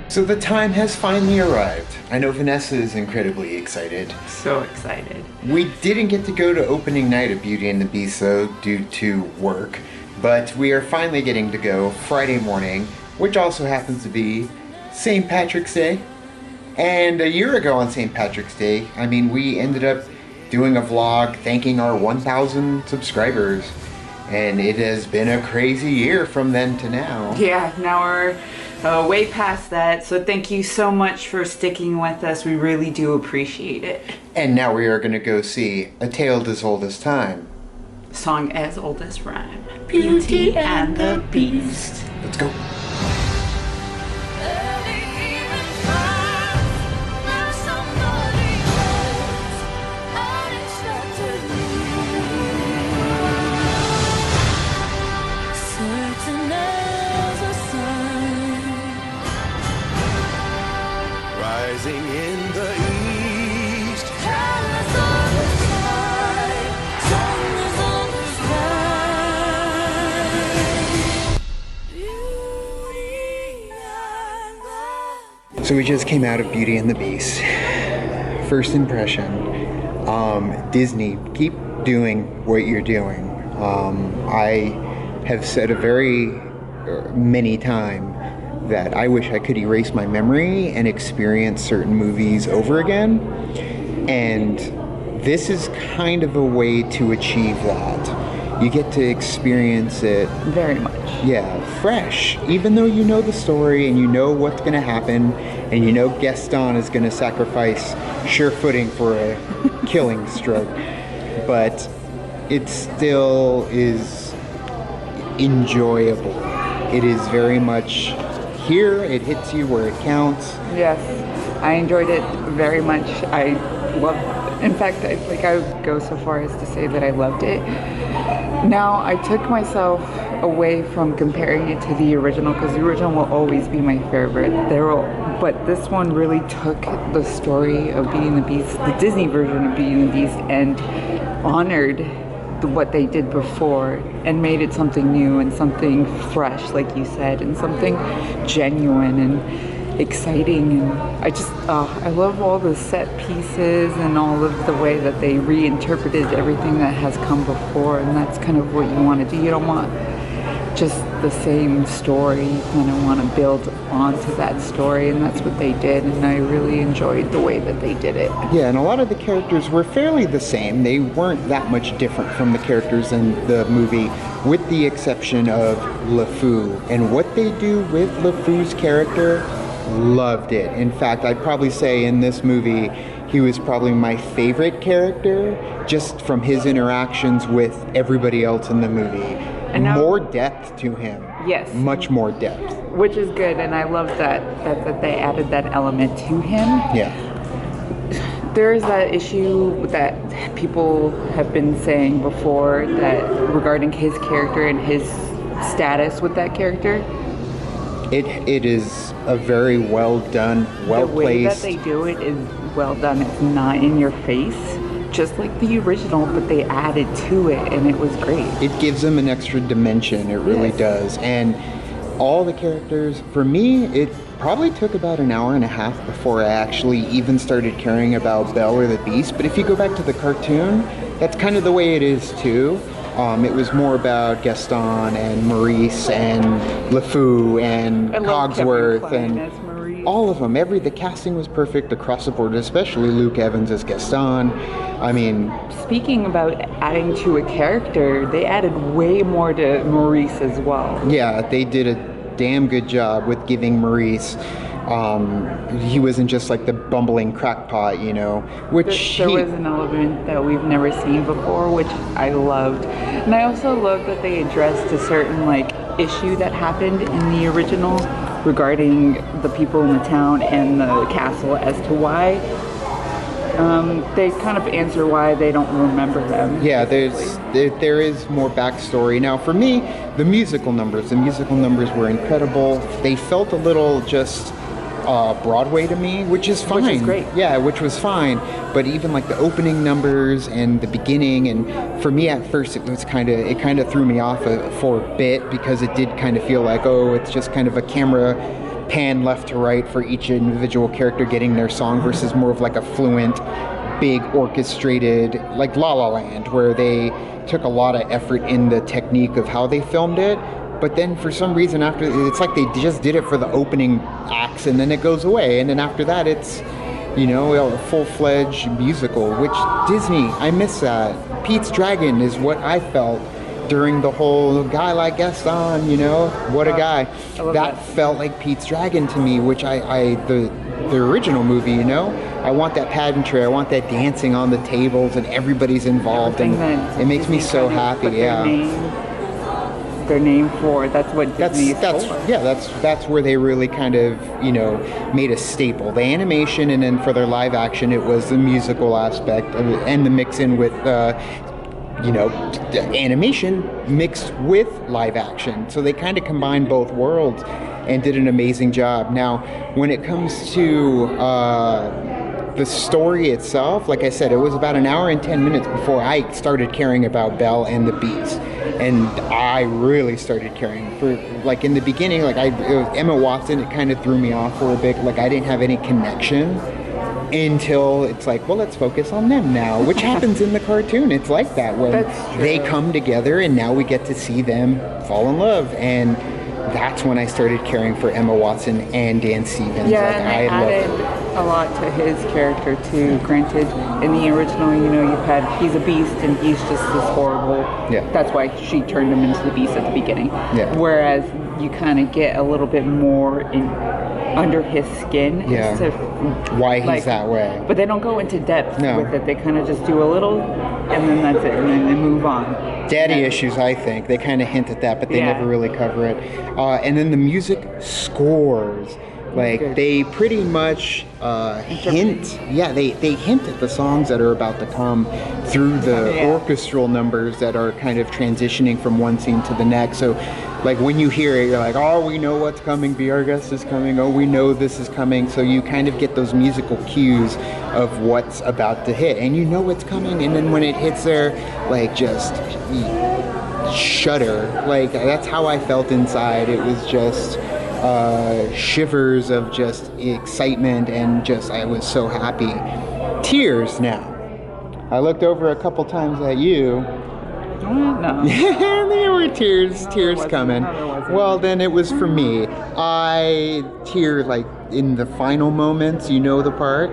So the time has finally arrived. I know Vanessa is incredibly excited. So excited. We didn't get to go to opening night of Beauty and the Beast though due to work, but we are finally getting to go Friday morning, which also happens to be St. Patrick's Day. And a year ago on St. Patrick's Day, we ended up doing a vlog thanking our 1,000 subscribers. And it has been a crazy year from then to now. Yeah, now we're way past that. So thank you so much for sticking with us. We really do appreciate it. And now we are going to go see A Tale as Old as Time. Song as old as rhyme. Beauty and the Beast. Let's go. Rising in the east, So we just came out of Beauty and the Beast. First impression, Disney, keep doing what you're doing. I have said many times that I wish I could erase my memory and experience certain movies over again. And this is kind of a way to achieve that. You get to experience it Very much. yeah, fresh. Even though you know the story and you know what's going to happen and you know Gaston is going to sacrifice sure footing for a killing stroke. But it still is enjoyable. It is very much here, it hits you where it counts. Yes, I enjoyed it very much. I loved, in fact, I would go so far as to say that I loved it. Now, I took myself away from comparing it to the original because the original will always be my favorite. But this one really took the story of Beauty and the Beast, the Disney version of Beauty and the Beast, and honored what they did before and made it something new and something fresh, like you said, and something genuine and exciting. And I love all the set pieces and all of the way that they reinterpreted everything that has come before, and that's kind of what you want to do. You don't want just the same story. You kind of want to build onto that story, and that's what they did, and I really enjoyed the way that they did it. Yeah, and a lot of the characters were fairly the same. They weren't that much different from the characters in the movie, with the exception of LeFou. And what they do with LeFou's character, loved it. In fact, I'd probably say in this movie, he was probably my favorite character, just from his interactions with everybody else in the movie. And now, more depth to him. Yes. Much more depth. Which is good, and I love that they added that element to him. Yeah. There is that issue that people have been saying before that regarding his character and his status with that character. It is a very well done, well placed. The way that they do it is well done. It's not in your face, just like the original, but they added to it, and it was great. It gives them an extra dimension, it really does. And all the characters, for me, it probably took about an hour and a half before I actually even started caring about Belle or the Beast. But if you go back to the cartoon, that's kind of the way it is too. It was more about Gaston and Maurice and LeFou and Cogsworth and all of them. The casting was perfect across the board, especially Luke Evans as Gaston. Speaking about adding to a character, they added way more to Maurice as well. Yeah, they did a damn good job with giving Maurice. He wasn't just like the bumbling crackpot, which there was an element that we've never seen before, which I loved. And I also love that they addressed a certain issue that happened in the original regarding the people in the town and the castle as to why they kind of answer why they don't remember them. Yeah, there is more backstory. Now for me, the musical numbers were incredible. They felt a little just Broadway to me, which is fine. Which is great. Yeah, which was fine. But even like the opening numbers and the beginning, and for me at first it kind of threw me off for a bit, because it did kind of feel like, oh, it's just kind of a camera pan left to right for each individual character getting their song, versus more of like a fluent, big orchestrated, like La La Land, where they took a lot of effort in the technique of how they filmed it. But then for some reason after, it's like they just did it for the opening acts and then it goes away. And then after that it's, you know, a full-fledged musical, which Disney, I miss that. Pete's Dragon is what I felt during the whole Guy Like Gaston, you know, what a guy. That felt like Pete's Dragon to me, which the original movie, you know, I want that pageantry, I want that dancing on the tables and everybody's involved, and it makes me so happy. Their name for, that's what Disney is for. Yeah, that's where they really kind of, you know, made a staple. The animation, and then for their live action, it was the musical aspect of it, and the mix in with, you know, animation mixed with live action. So they kind of combined both worlds and did an amazing job. Now, when it comes to the story itself, like I said, it was about an hour and 10 minutes before I started caring about Belle and the Beast. And I really started caring for, like, in the beginning, like it was Emma Watson, it kind of threw me off for a bit. Like, I didn't have any connection until it's like, well, let's focus on them now, which happens in the cartoon. It's like that when they come together and now we get to see them fall in love. And that's when I started caring for Emma Watson and Dan Stevens. Yeah, like, and they added a lot to his character too. Granted, in the original, you know, he's a beast and he's just this horrible. Yeah. That's why she turned him into the beast at the beginning. Yeah. Whereas you kind of get a little bit more under his skin. Yeah. Why he's that way. But they don't go into depth with it. They kind of just do a little, and then that's it, and then they move on. Daddy issues, I think. They kind of hint at that, but they never really cover it. And then the music scores. Like, they pretty much hint. Yeah, they hint at the songs that are about to come through the orchestral numbers that are kind of transitioning from one scene to the next. So, like, when you hear it, you're like, oh, we know what's coming. Be Our Guest is coming. Oh, we know this is coming. So you kind of get those musical cues of what's about to hit. And you know what's coming. And then when it hits there, like, just shudder. Like, that's how I felt inside. It was just shivers of just excitement, and just, I was so happy. Tears now. I looked over a couple times at you. No. There were tears coming. Well, then it was for me. I tear, like, in the final moments, you know the part?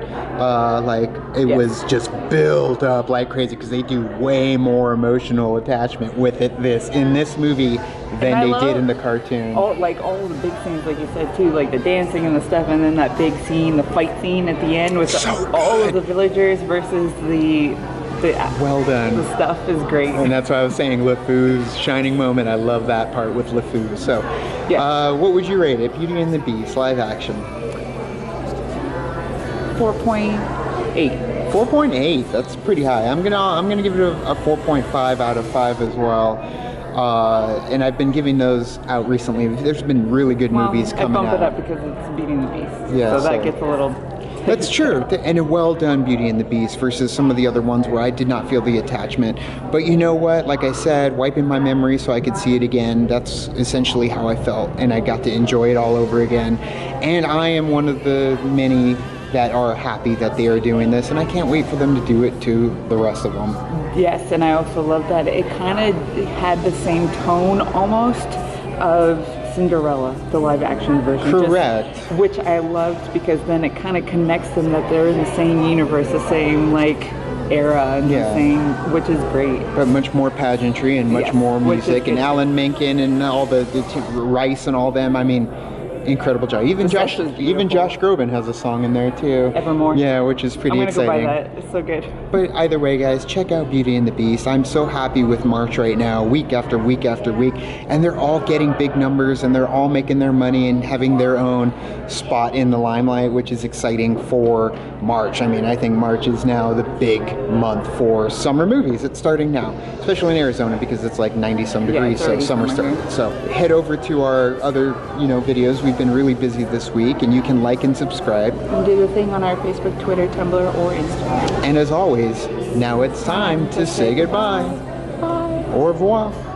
Like, it was just built up like crazy, because they do way more emotional attachment with it in this movie than they did in the cartoon. All the big scenes, like you said too, like the dancing and the stuff, and then that big scene, the fight scene at the end with all of the villagers versus the well done. The stuff is great. And that's why I was saying LeFou's shining moment. I love that part with LeFou. So, what would you rate it? Beauty and the Beast, live action. 4.8. 4.8. That's pretty high. I'm gonna give it a 4.5 out of 5 as well. And I've been giving those out recently. There's been really good movies coming out. I bump it up because it's Beauty and the Beast. Yeah, so that gets a little... That's true, and a well done Beauty and the Beast versus some of the other ones where I did not feel the attachment. But you know what? Like I said, wiping my memory so I could see it again. That's essentially how I felt, and I got to enjoy it all over again. And I am one of the many that are happy that they are doing this, and I can't wait for them to do it to the rest of them. Yes, and I also love that it kind of had the same tone almost of Cinderella, the live action version. Correct. Which I loved, because then it kind of connects them that they're in the same universe, the same era, and the same, which is great. But much more pageantry and much more music, and Alan Menken and all the Rice and all them. I mean, incredible job. Even Josh Groban has a song in there too. Evermore. Yeah, which is pretty exciting. I'm gonna go buy that. It's so good. But either way, guys, check out Beauty and the Beast. I'm so happy with March right now, week after week after week, and they're all getting big numbers, and they're all making their money and having their own spot in the limelight, which is exciting for March. I mean, I think March is now the big month for summer movies. It's starting now, especially in Arizona, because it's like 90 some degrees, so summer started. So head over to our other, videos. We've we've been really busy this week, and you can like and subscribe. And do the thing on our Facebook, Twitter, Tumblr, or Instagram. And as always, now it's time to say goodbye. Bye. Au revoir.